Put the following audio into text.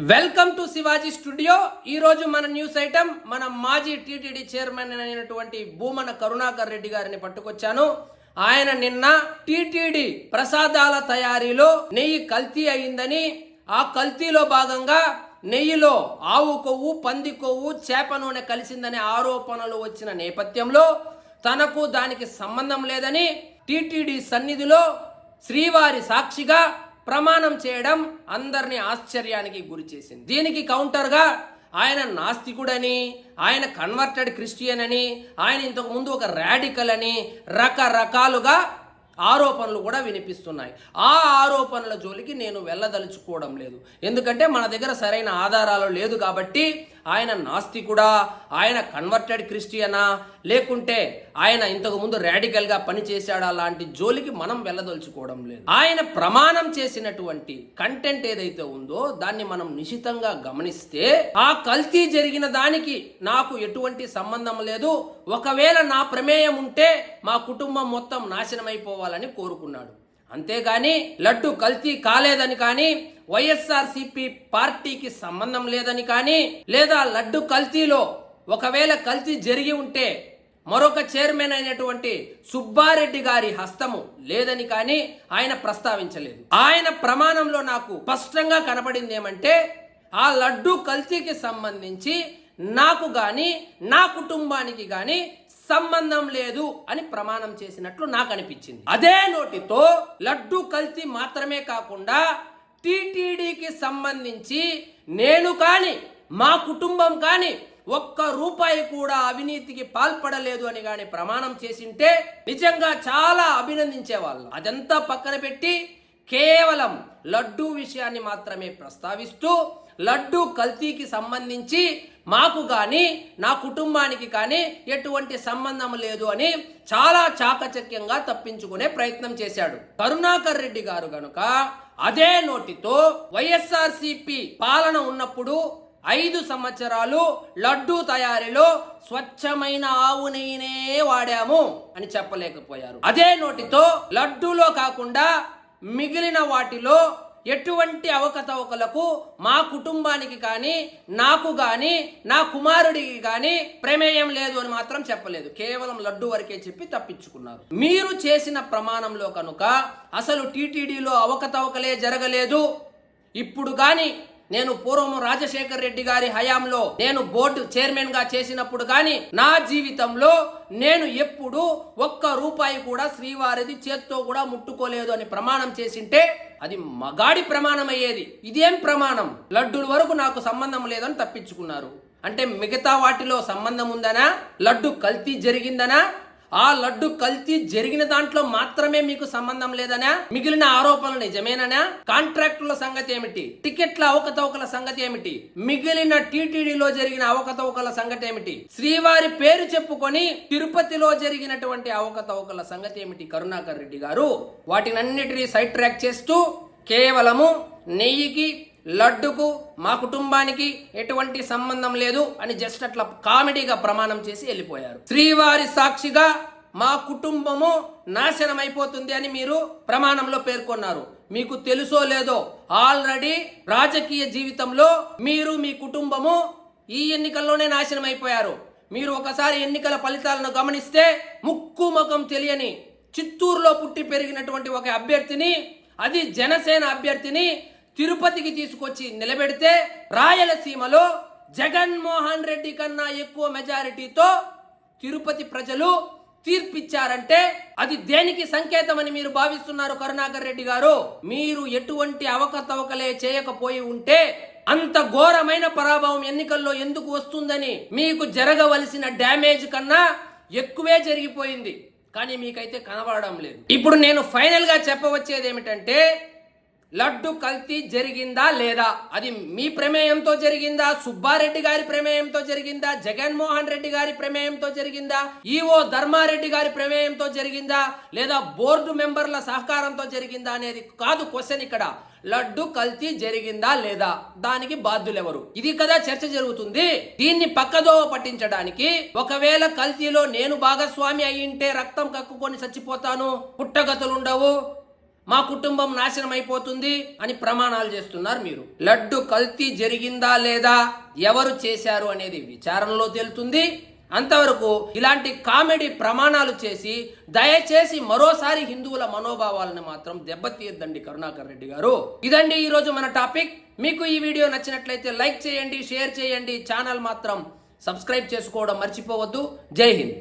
Welcome to Shivaji studio. ఈ రోజు మన న్యూస్ ఐటమ్ మన మాజీ టీటీడీ చైర్మన్ అయినటువంటి భూమన కరుణాకర్ రెడ్డి గారిని పట్టుకొచ్చాను. ఆయన నిన్న టీటీడీ ప్రసాదాల తయారీలో నెయ్యి కల్తీ అయిందని, ఆ కల్తీలో భాగంగా నెయ్యిలో ఆవు కొవ్వు, పంది కొవ్వు, చేప నూనె కలిసిందనే ఆరోపణలు వచ్చిన నేపథ్యంలో తనకు దానికి సంబంధం లేదని టీటీడీ సన్నిధిలో శ్రీవారి సాక్షిగా ప్రమాణం చేయడం అందరినీ ఆశ్చర్యానికి గురి చేసింది. దీనికి కౌంటర్గా ఆయన నాస్తికుడని, ఆయన కన్వర్టెడ్ క్రిస్టియన్ అని, ఆయన ఇంతకు ముందు ఒక రాడికల్ అని రకరకాలుగా ఆరోపణలు కూడా వినిపిస్తున్నాయి. ఆ ఆరోపణల జోలికి నేను వెళ్ళదలుచుకోవడం లేదు. ఎందుకంటే మన దగ్గర సరైన ఆధారాలు లేదు కాబట్టి ఆయన నాస్తికుడా, ఆయన కన్వర్టెడ్ క్రిస్టియనా, లేకుంటే ఆయన ఇంతకు ముందు రాడికల్గా పనిచేశాడా లాంటి జోలికి మనం వెళ్ళదలుచుకోవడం లేదు. ఆయన ప్రమాణం చేసినటువంటి కంటెంట్ ఏదైతే ఉందో దాన్ని మనం నిశితంగా గమనిస్తే ఆ కల్తీ జరిగిన దానికి నాకు ఎటువంటి సంబంధం లేదు, ఒకవేళ నా ప్రమేయం ఉంటే మా కుటుంబం మొత్తం నాశనమైపోవాలని కోరుకున్నాడు. అంతేగాని లడ్డు కల్తీ కాలేదని కానీ, వైఎస్ఆర్సీపీ పార్టీకి సంబంధం లేదని కానీ, లేదా లడ్డు కల్తీలో ఒకవేళ కల్తీ జరిగి ఉంటే మరొక చైర్మన్ అయినటువంటి సుబ్బారెడ్డి గారి హస్తము లేదని కానీ ఆయన ప్రస్తావించలేదు. ఆయన ప్రమాణంలో నాకు స్పష్టంగా కనపడింది ఏమంటే, ఆ లడ్డు కల్తీకి సంబంధించి నాకు గాని నా కుటుంబానికి గాని సంబంధం లేదు అని ప్రమాణం చేసినట్లు నాకు అనిపించింది. అదే నోటితో లడ్డు కల్తీ మాత్రమే కాకుండా టీటీడీకి సంబంధించి నేను కానీ మా కుటుంబం కానీ ఒక్క రూపాయి కూడా అవినీతికి పాల్పడలేదు అని కానీ ప్రమాణం చేసింటే నిజంగా చాలా అభినందించేవాళ్ళం. అదంతా పక్కన పెట్టి కేవలం లడ్డూ విషయాన్ని మాత్రమే ప్రస్తావిస్తూ లడ్డూ కల్తీకి సంబంధించి మాకు కానీ నా కుటుంబానికి కానీ ఎటువంటి సంబంధం లేదు అని చాలా చాకచక్యంగా తప్పించుకునే ప్రయత్నం చేశాడు కరుణాకర్ రెడ్డి గారు. గనుక అదే నోటితో వైఎస్ఆర్సీపీ పాలన ఉన్నప్పుడు 5 సంవత్సరాలు లడ్డూ తయారీలో స్వచ్ఛమైన ఆవు నెయ్యినే వాడాము అని చెప్పలేకపోయారు. అదే నోటితో లడ్డూలో కాకుండా మిగిలిన వాటిలో ఎటువంటి అవకతవకలకు మా కుటుంబానికి కానీ నాకు కానీ నా కుమారుడికి కానీ ప్రమేయం లేదు అని మాత్రం చెప్పలేదు. కేవలం లడ్డు వరకే చెప్పి తప్పించుకున్నారు. మీరు చేసిన ప్రమాణంలో కనుక అసలు టీటీడీలో అవకతవకలే జరగలేదు. ఇప్పుడు కానీ నేను పూర్వం రాజశేఖర్ రెడ్డి గారి హయాంలో నేను బోర్డు చైర్మన్ గా చేసినప్పుడు కానీ నా జీవితంలో నేను ఎప్పుడు ఒక్క రూపాయి కూడా శ్రీవారిది చేత్తో కూడా ముట్టుకోలేదు అని ప్రమాణం చేసింటే అది మగాడి ప్రమాణం అయ్యేది. ఇదేం ప్రమాణం? లడ్డూల వరకు నాకు సంబంధం లేదని తప్పించుకున్నారు. అంటే మిగతా వాటిలో సంబంధం ఉందనా? లడ్డు కల్తీ జరిగిందనా? ఆ లడ్డు కల్తీ జరిగిన దాంట్లో మాత్రమే మీకు సంబంధం లేదనా? మిగిలిన ఆరోపణలు నిజమేనా? కాంట్రాక్టుల సంగతి ఏమిటి? టికెట్ల అవకతవకల సంగతి ఏమిటి? మిగిలిన టీటీడీలో జరిగిన అవకతవకల సంగతి ఏమిటి? శ్రీవారి పేరు చెప్పుకొని తిరుపతిలో జరిగినటువంటి అవకతవకల సంగతి ఏమిటి? కరుణాకర్ రెడ్డి గారు వాటినన్నిటినీ సైడ్ ట్రాక్ చేస్తూ కేవలము నెయ్యికి లడ్డుకు మా కుటుంబానికి ఎటువంటి సంబంధం లేదు అని జస్ట్ అట్లా కామెడీగా ప్రమాణం చేసి వెళ్ళిపోయారు. శ్రీవారి సాక్షిగా మా కుటుంబము నాశనం అయిపోతుంది అని మీరు ప్రమాణంలో పేర్కొన్నారు. మీకు తెలుసో లేదో ఆల్రెడీ రాజకీయ జీవితంలో మీరు మీ కుటుంబము ఈ ఎన్నికల్లోనే నాశనం అయిపోయారు. మీరు ఒకసారి ఎన్నికల ఫలితాలను గమనిస్తే ముక్కు ముఖం తెలియని చిత్తూరులో పుట్టి పెరిగినటువంటి ఒక అభ్యర్థిని, అది జనసేన అభ్యర్థిని తిరుపతికి తీసుకొచ్చి నిలబెడితే రాయలసీమలో జగన్మోహన్ రెడ్డి కన్నా ఎక్కువ మెజారిటీతో తిరుపతి ప్రజలు తీర్పిచ్చారంటే అది దేనికి సంకేతమని మీరు భావిస్తున్నారు కరుణాకర్ రెడ్డి గారు? మీరు ఎటువంటి అవకతవకలే చేయకపోయి ఉంటే అంత ఘోరమైన పరాభవం ఎన్నికల్లో ఎందుకు వస్తుందని మీకు జరగవలసిన డ్యామేజ్ కన్నా ఎక్కువే జరిగిపోయింది. కానీ మీకైతే కనబడడం లేదు. ఇప్పుడు నేను ఫైనల్ గా చెప్పవచ్చేది ఏమిటంటే, లడ్డు కల్తీ జరిగిందా లేదా? అది మీ ప్రమేయంతో జరిగిందా? సుబ్బారెడ్డి గారి ప్రమేయంతో జరిగిందా? జగన్మోహన్ రెడ్డి గారి ప్రమేయంతో జరిగిందా? ఈవో ధర్మారెడ్డి గారి ప్రమేయంతో జరిగిందా? లేదా బోర్డు మెంబర్ల సహకారంతో జరిగిందా అనేది కాదు క్వశ్చన్ ఇక్కడ. లడ్డు కల్తీ జరిగిందా లేదా, దానికి బాధ్యులెవరు? ఇది కదా చర్చ జరుగుతుంది. దీన్ని పక్కదోవ పట్టించడానికి ఒకవేళ కల్తీలో నేను భాగస్వామి అయ్యింటే రక్తం కక్కుకొని చచ్చిపోతాను, పుట్టగతులుండవు, మా కుటుంబం నాశనం అయిపోతుంది అని ప్రమాణాలు చేస్తున్నారు మీరు. లడ్డు కల్తీ జరిగిందా లేదా, ఎవరు చేశారు అనేది విచారణలో తేలుతుంది. అంతవరకు ఇలాంటి కామెడీ ప్రమాణాలు చేసి దయచేసి మరోసారి హిందువుల మనోభావాలను మాత్రం దెబ్బతీయద్దండి కరుణాకర్ రెడ్డి గారు. ఇదండి ఈరోజు మన టాపిక్. మీకు ఈ వీడియో నచ్చినట్లయితే లైక్ చేయండి, షేర్ చేయండి, ఛానల్ మాత్రం సబ్స్క్రైబ్ చేసుకోవడం మర్చిపోవద్దు. జై హింద్.